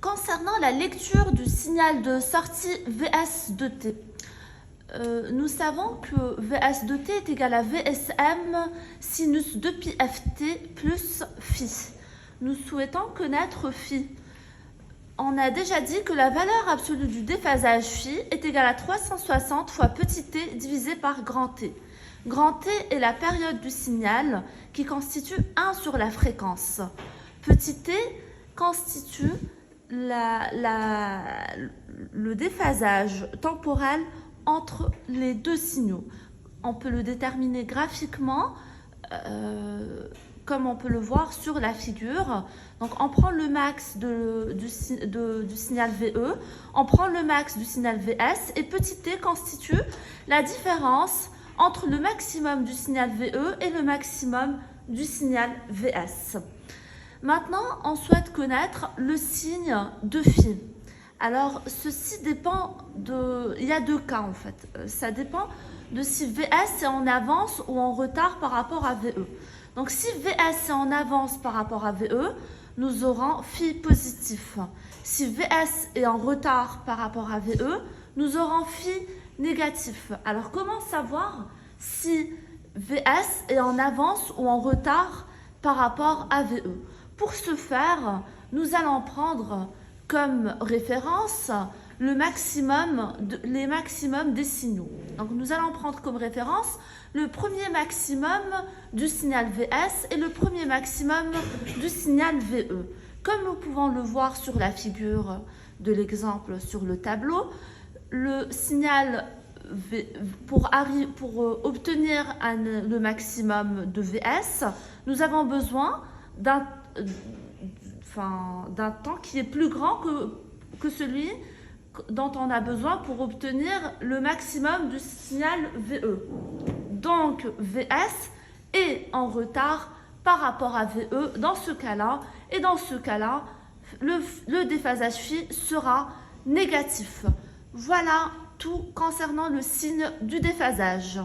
concernant la lecture du signal de sortie VS de T, nous savons que VS de T est égal à VSM sinus 2πft plus phi. Nous souhaitons connaître phi. On a déjà dit que la valeur absolue du déphasage phi est égale à 360 fois petit t divisé par grand T. Grand T est la période du signal qui constitue 1 sur la fréquence. Petit t constitue le déphasage temporel entre les deux signaux. On peut le déterminer graphiquement, comme on peut le voir sur la figure. Donc on prend le max du signal VE, on prend le max du signal VS, et petit t constitue la différence entre le maximum du signal VE et le maximum du signal VS. Maintenant, on souhaite connaître le signe de phi. Alors, ceci dépend il y a deux cas en fait. Ça dépend de si VS est en avance ou en retard par rapport à VE. Donc, si VS est en avance par rapport à VE, nous aurons phi positif. Si VS est en retard par rapport à VE, nous aurons phi négatif. Alors, comment savoir si VS est en avance ou en retard par rapport à VE? Pour ce faire, nous allons prendre comme référence les maximums des signaux. Donc nous allons prendre comme référence le premier maximum du signal VS et le premier maximum du signal VE. Comme nous pouvons le voir sur la figure de l'exemple sur le tableau, le signal pour obtenir le maximum de VS, nous avons besoin d'un temps qui est plus grand que celui dont on a besoin pour obtenir le maximum du signal VE. Donc VS est en retard par rapport à VE dans ce cas-là, et dans ce cas-là, le déphasage phi sera négatif. Voilà tout concernant le signe du déphasage.